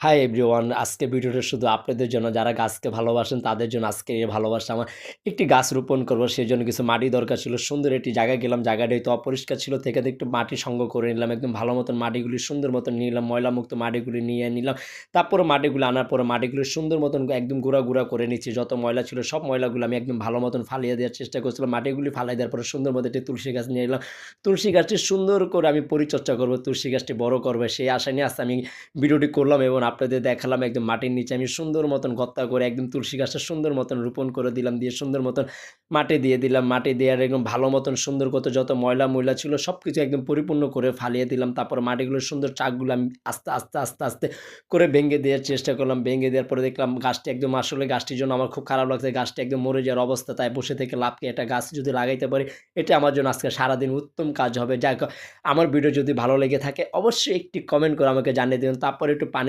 Hi everyone, আজকে ভিডিওটা শুধু আপনাদের জন্য যারা গাছকে ভালোবাসেন তাদের জন্য। আজকে এই ভালোবাসা আমার একটি গাছ রোপণ করবো, সেই জন্য কিছু মাটি দরকার ছিল। সুন্দর একটি জায়গায় গেলাম, জায়গাটা একটু অপরিষ্কার ছিল থেকে একটু মাটি সংগ্রহ করে নিলাম, একদম ভালো মতন মাটিগুলি সুন্দর মতন নিলাম, ময়লামুক্ত মাটিগুলি নিয়ে নিলাম। তারপরে মাটিগুলো আনার পরে মাটিগুলো সুন্দর মতন একদম গুঁড়া গুঁড়া করে নিচ্ছি। যত ময়লা ছিল সব ময়লাগুলো আমি একদম ভালো মতন ফালিয়ে দেওয়ার চেষ্টা করছিলাম। মাটিগুলি ফালাই দেওয়ার পরে সুন্দর মতো একটি তুলসী গাছ নিয়ে এলাম। তুলসী গাছটি সুন্দর করে আমি পরিচর্যা করবো, তুলসী গাছটি বড় করবে সেই আশা নিয়ে আসতে আমি ভিডিওটি করলাম এবং আপনাদের দেখালাম। একদম মাটির নিচে আমি সুন্দর মতন গর্তা করে একদম তুলসী গাছটা সুন্দর মতন রোপণ করে দিলাম, দিয়ে সুন্দর মতন মাটি দিয়ে দিলাম। মাটি দেওয়ার একদম ভালো মতন সুন্দর কত যত ময়লা ছিল সব কিছু একদম পরিপূর্ণ করে ফালিয়ে দিলাম। তারপর মাটিগুলো সুন্দর চাকগুলো আমি আস্তে আস্তে আস্তে আস্তে করে ভেঙে দেওয়ার চেষ্টা করলাম। ভেঙে দেওয়ার পরে দেখলাম গাছটি একদম, আসলে গাছটির জন্য আমার খুব খারাপ লাগছে, গাছটি একদম মরে যাওয়ার অবস্থা। তাই বসে থেকে লাভকে, একটা গাছ যদি লাগাইতে পারি এটা আমার জন্য আজকে সারাদিন উত্তম কাজ হবে। যাই হোক, আমার ভিডিও যদি ভালো লেগে থাকে অবশ্যই একটি কমেন্ট করে আমাকে জানিয়ে দেবেন। তারপরে একটু পানি